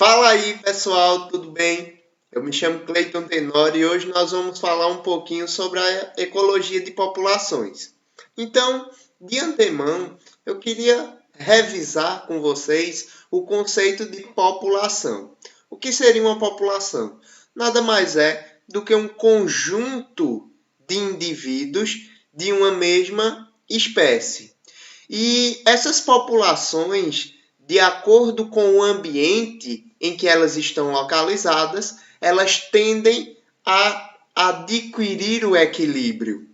Fala aí, pessoal, tudo bem? Eu me chamo Cleiton Tenório e hoje nós vamos falar um pouquinho sobre a ecologia de populações. Então, de antemão, eu queria revisar com vocês o conceito de população. O que seria uma população? Nada mais é do que um conjunto de indivíduos de uma mesma espécie. E essas populações, de acordo com o ambiente em que elas estão localizadas, elas tendem a adquirir o equilíbrio.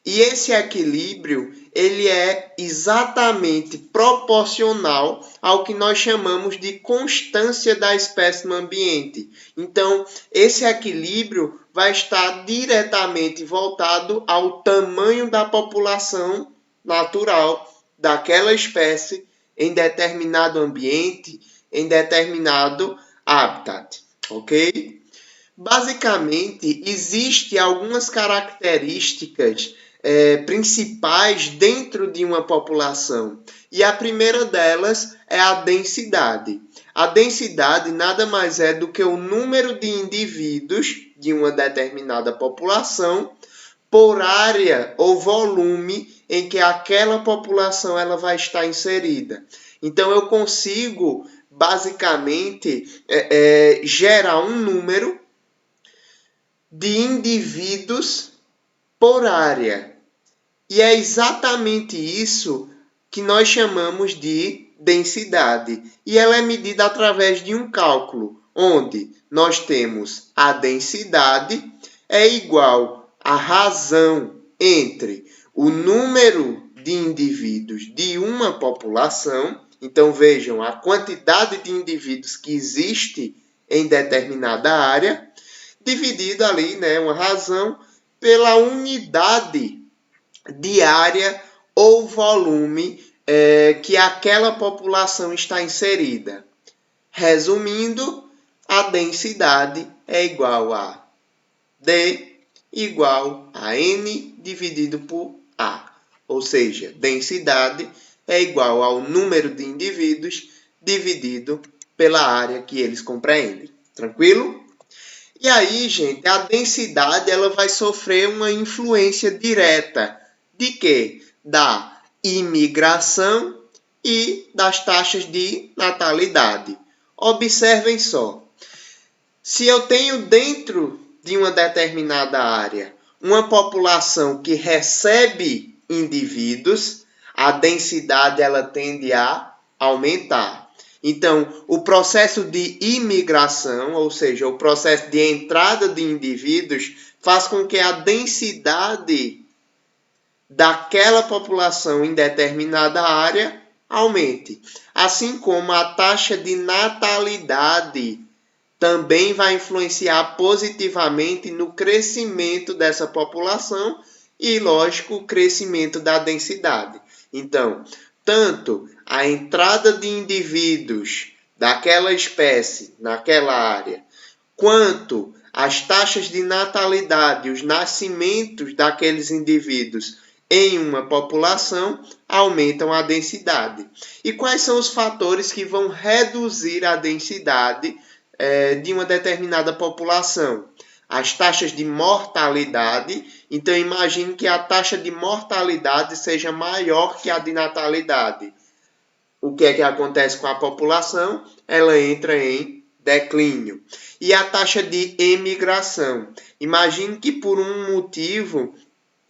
E esse equilíbrio, ele é exatamente proporcional ao que nós chamamos de constância da espécie no ambiente. Então, esse equilíbrio vai estar diretamente voltado ao tamanho da população natural daquela espécie em determinado ambiente, em determinado habitat, ok? Basicamente, existem algumas características principais dentro de uma população. E a primeira delas é a densidade. A densidade nada mais é do que o número de indivíduos de uma determinada população por área ou volume em que aquela população ela vai estar inserida. Então, eu consigo, basicamente, gerar um número de indivíduos por área. E é exatamente isso que nós chamamos de densidade. E ela é medida através de um cálculo, onde nós temos a densidade é igual à razão entre o número de indivíduos de uma população. Então, vejam a quantidade de indivíduos que existe em determinada área, dividido ali, né, uma razão, pela unidade de área ou volume que aquela população está inserida. Resumindo, a densidade é igual a D igual a N dividido por A. Ou seja, densidade é igual ao número de indivíduos dividido pela área que eles compreendem. Tranquilo? E aí, gente, a densidade ela vai sofrer uma influência direta de quê? Da imigração e das taxas de natalidade. Observem só. Se eu tenho dentro de uma determinada área uma população que recebe indivíduos, a densidade ela tende a aumentar. Então, o processo de imigração, ou seja, o processo de entrada de indivíduos, faz com que a densidade daquela população em determinada área aumente. Assim como a taxa de natalidade também vai influenciar positivamente no crescimento dessa população e, lógico, o crescimento da densidade. Então, tanto a entrada de indivíduos daquela espécie naquela área, quanto as taxas de natalidade, os nascimentos daqueles indivíduos em uma população aumentam a densidade. E quais são os fatores que vão reduzir a densidade de uma determinada população? As taxas de mortalidade. Então, imagine que a taxa de mortalidade seja maior que a de natalidade. O que é que acontece com a população? Ela entra em declínio. E a taxa de emigração. Imagine que por um motivo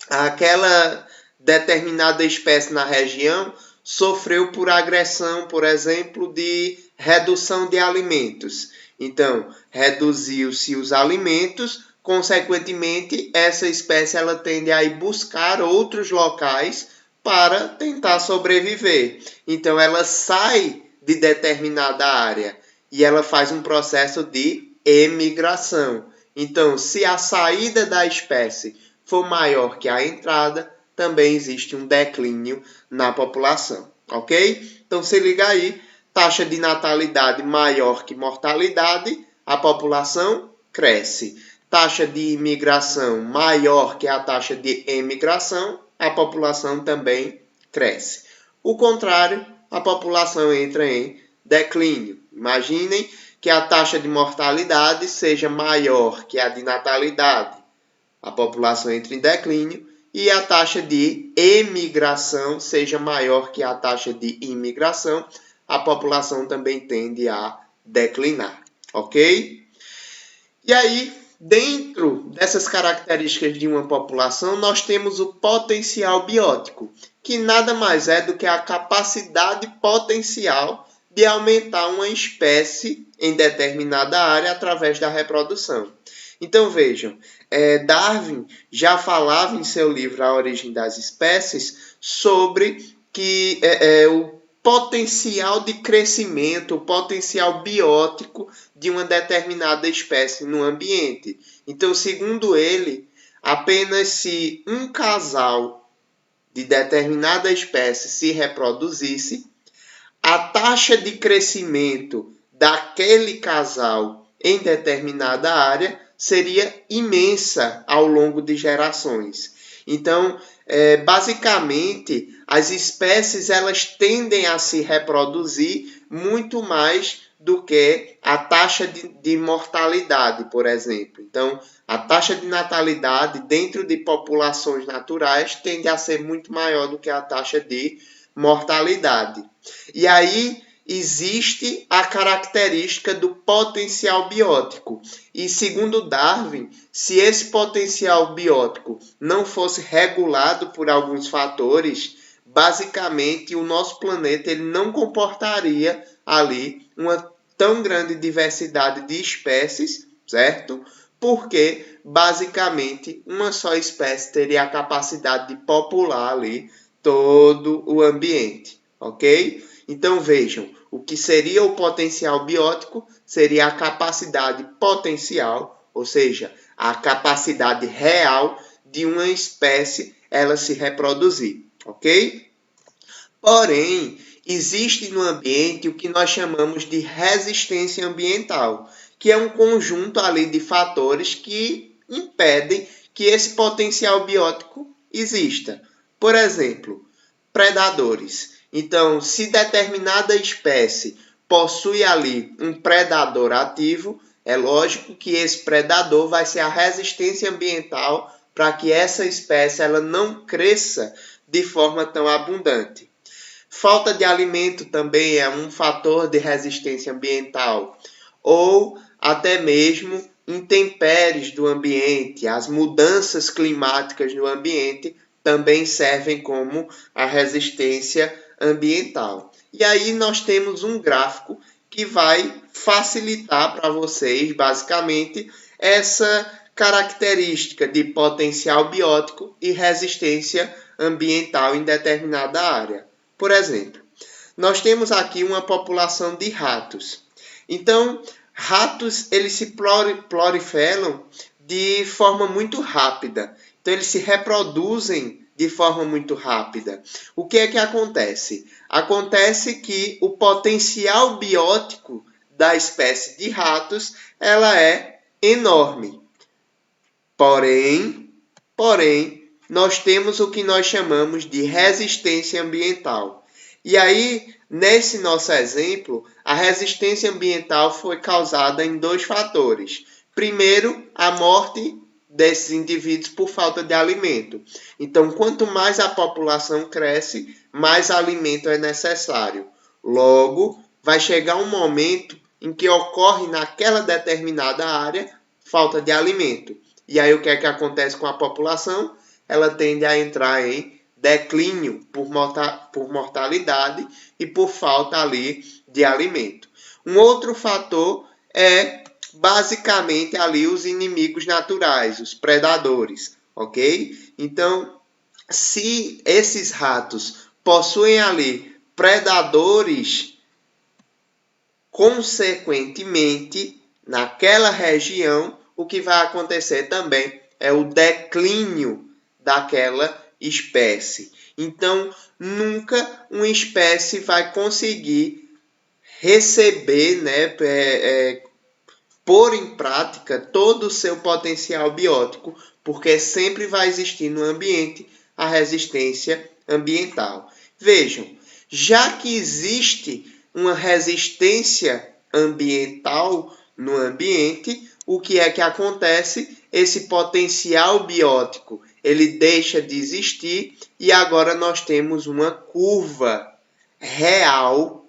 aquela determinada espécie na região sofreu por agressão, por exemplo, de redução de alimentos. Então, reduziu-se os alimentos, consequentemente, essa espécie ela tende a ir buscar outros locais para tentar sobreviver. Então, ela sai de determinada área e ela faz um processo de emigração. Então, se a saída da espécie for maior que a entrada, também existe um declínio na população, ok? Então, se liga aí, taxa de natalidade maior que mortalidade, a população cresce. Taxa de imigração maior que a taxa de emigração, a população também cresce. O contrário, a população entra em declínio. Imaginem que a taxa de mortalidade seja maior que a de natalidade, a população entra em declínio, e a taxa de emigração seja maior que a taxa de imigração, a população também tende a declinar, ok? E aí, dentro dessas características de uma população, nós temos o potencial biótico, que nada mais é do que a capacidade potencial de aumentar uma espécie em determinada área através da reprodução. Então vejam, Darwin já falava em seu livro A Origem das Espécies sobre que o potencial de crescimento, o potencial biótico de uma determinada espécie no ambiente. Então, segundo ele, apenas se um casal de determinada espécie se reproduzisse, a taxa de crescimento daquele casal em determinada área seria imensa ao longo de gerações. Então, basicamente, as espécies elas tendem a se reproduzir muito mais do que a taxa de mortalidade, por exemplo. Então, a taxa de natalidade dentro de populações naturais tende a ser muito maior do que a taxa de mortalidade. E aí existe a característica do potencial biótico. E segundo Darwin, se esse potencial biótico não fosse regulado por alguns fatores, basicamente o nosso planeta ele não comportaria ali uma tão grande diversidade de espécies, certo? Porque basicamente uma só espécie teria a capacidade de popular ali todo o ambiente, ok? Então vejam, o que seria o potencial biótico seria a capacidade potencial, ou seja, a capacidade real de uma espécie ela se reproduzir, ok? Porém, existe no ambiente o que nós chamamos de resistência ambiental, que é um conjunto ali de fatores que impedem que esse potencial biótico exista. Por exemplo, predadores. Então, se determinada espécie possui ali um predador ativo, é lógico que esse predador vai ser a resistência ambiental para que essa espécie ela não cresça de forma tão abundante. Falta de alimento também é um fator de resistência ambiental, ou até mesmo intempéries do ambiente, as mudanças climáticas no ambiente também servem como a resistência ambiental. E aí nós temos um gráfico que vai facilitar para vocês, basicamente, essa característica de potencial biótico e resistência ambiental em determinada área. Por exemplo, nós temos aqui uma população de ratos. Então, ratos eles se proliferam de forma muito rápida. Então, eles se reproduzem de forma muito rápida. O que é que acontece? Acontece que o potencial biótico da espécie de ratos ela é enorme. Porém, nós temos o que nós chamamos de resistência ambiental. E aí, nesse nosso exemplo, a resistência ambiental foi causada em dois fatores. Primeiro, a morte desses indivíduos por falta de alimento. Então, quanto mais a população cresce, mais alimento é necessário. Logo, vai chegar um momento em que ocorre naquela determinada área falta de alimento. E aí o que é que acontece com a população? Ela tende a entrar em declínio por mortalidade e por falta ali de alimento. Um outro fator é basicamente ali os inimigos naturais, os predadores, ok? Então, se esses ratos possuem ali predadores, consequentemente, naquela região, o que vai acontecer também é o declínio daquela espécie. Então, nunca uma espécie vai conseguir receber, pôr em prática todo o seu potencial biótico, porque sempre vai existir no ambiente a resistência ambiental. Vejam, já que existe uma resistência ambiental no ambiente, o que é que acontece? Esse potencial biótico, ele deixa de existir e agora nós temos uma curva real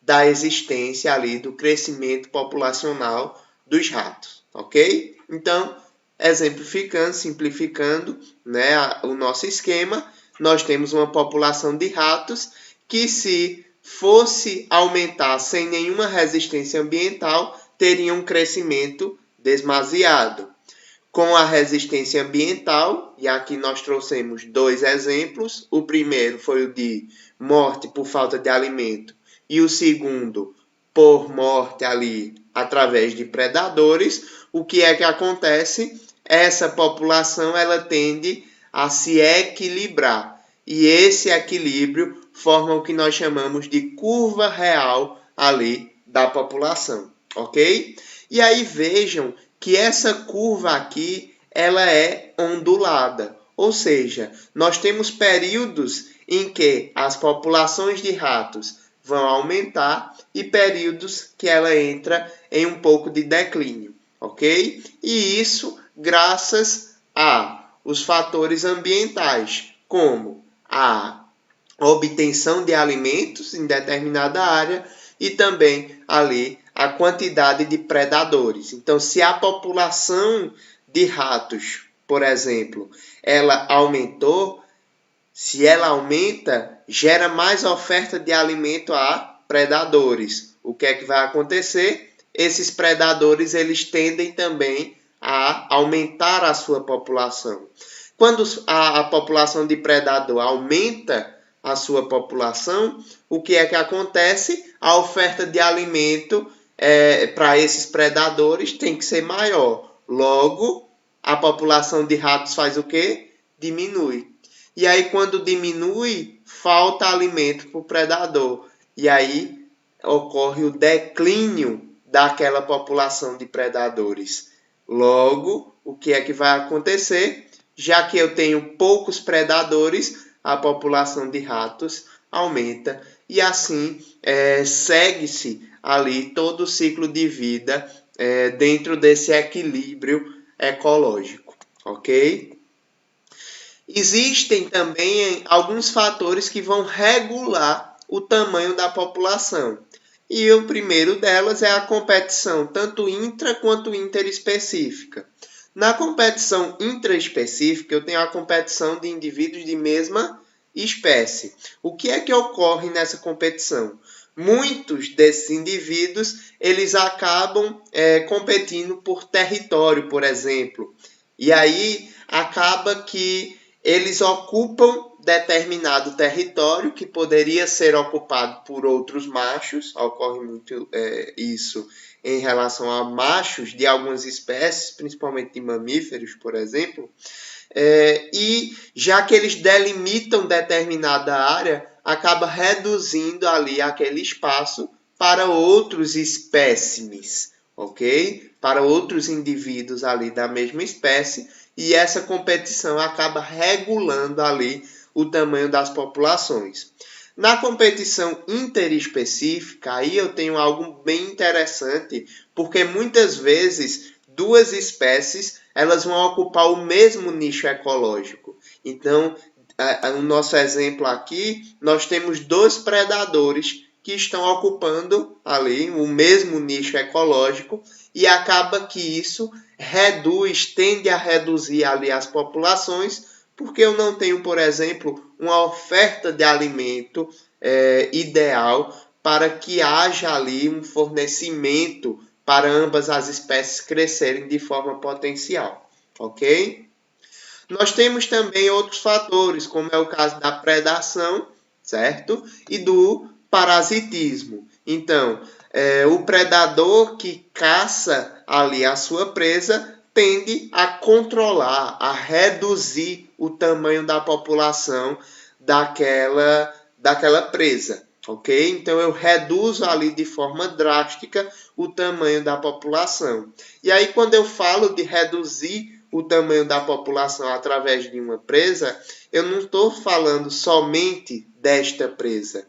da existência ali, do crescimento populacional dos ratos, ok? Então, exemplificando, simplificando, né, o nosso esquema, nós temos uma população de ratos que, se fosse aumentar sem nenhuma resistência ambiental, teria um crescimento demasiado. Com a resistência ambiental, e aqui nós trouxemos dois exemplos, o primeiro foi o de morte por falta de alimento e o segundo por morte ali através de predadores. O que é que acontece? Essa população ela tende a se equilibrar e esse equilíbrio forma o que nós chamamos de curva real ali da população, ok? E aí vejam que essa curva aqui ela é ondulada, ou seja, nós temos períodos em que as populações de ratos vão aumentar e períodos que ela entra em um pouco de declínio, ok? E isso graças a os fatores ambientais, como a obtenção de alimentos em determinada área e também ali a quantidade de predadores. Então, se a população de ratos, por exemplo, ela aumentou, se ela aumenta, gera mais oferta de alimento a predadores. O que é que vai acontecer? Esses predadores eles tendem também a aumentar a sua população. Quando a população de predador aumenta a sua população, o que é que acontece? A oferta de alimento para esses predadores tem que ser maior. Logo, a população de ratos faz o quê? Diminui. E aí, quando diminui, falta alimento para o predador. E aí ocorre o declínio daquela população de predadores. Logo, o que é que vai acontecer? Já que eu tenho poucos predadores, a população de ratos aumenta e assim segue-se ali todo o ciclo de vida dentro desse equilíbrio ecológico, ok? Existem também alguns fatores que vão regular o tamanho da população. E o primeiro delas é a competição, tanto intra quanto interespecífica. Na competição intraespecífica, eu tenho a competição de indivíduos de mesma espécie. O que é que ocorre nessa competição? Muitos desses indivíduos eles acabam competindo por território, por exemplo. E aí acaba que eles ocupam determinado território que poderia ser ocupado por outros machos. Ocorre muito isso em relação a machos de algumas espécies, principalmente de mamíferos, por exemplo. E já que eles delimitam determinada área, acaba reduzindo ali aquele espaço para outros espécimes, ok? Para outros indivíduos ali da mesma espécie, e essa competição acaba regulando ali o tamanho das populações. Na competição interespecífica, aí eu tenho algo bem interessante, porque muitas vezes duas espécies elas vão ocupar o mesmo nicho ecológico. Então, no nosso exemplo aqui, nós temos dois predadores que estão ocupando ali o mesmo nicho ecológico e acaba que isso tende a reduzir ali as populações, porque eu não tenho, por exemplo, uma oferta de alimento ideal para que haja ali um fornecimento para ambas as espécies crescerem de forma potencial, ok? Nós temos também outros fatores, como é o caso da predação, certo? E do parasitismo. Então, o predador que caça ali a sua presa tende a controlar, a reduzir o tamanho da população daquela presa, ok? Então eu reduzo ali de forma drástica o tamanho da população. E aí quando eu falo de reduzir o tamanho da população através de uma presa, eu não estou falando somente desta presa.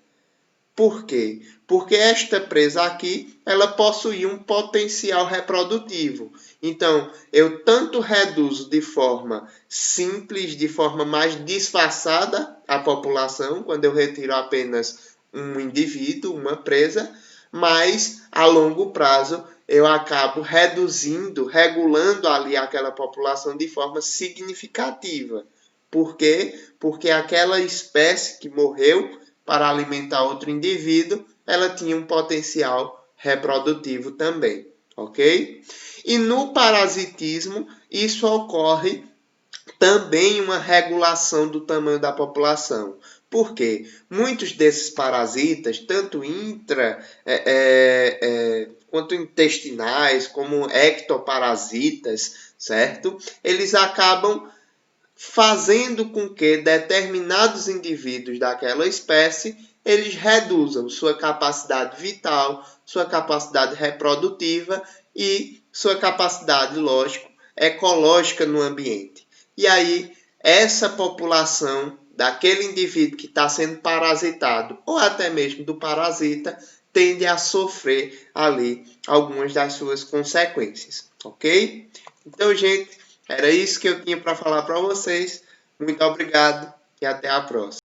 Por quê? Porque esta presa aqui, ela possuía um potencial reprodutivo. Então, eu tanto reduzo de forma simples, de forma mais disfarçada a população, quando eu retiro apenas um indivíduo, uma presa, mas a longo prazo eu acabo reduzindo, regulando ali aquela população de forma significativa. Por quê? Porque aquela espécie que morreu para alimentar outro indivíduo, ela tinha um potencial reprodutivo também, ok? E no parasitismo, isso ocorre também uma regulação do tamanho da população. Por quê? Muitos desses parasitas, tanto quanto intestinais, como ectoparasitas, certo? Eles acabam fazendo com que determinados indivíduos daquela espécie eles reduzam sua capacidade vital, sua capacidade reprodutiva e sua capacidade, lógico, ecológica no ambiente. E aí, essa população daquele indivíduo que está sendo parasitado, ou até mesmo do parasita, tende a sofrer ali algumas das suas consequências, ok? Então, gente, era isso que eu tinha para falar para vocês. Muito obrigado e até a próxima.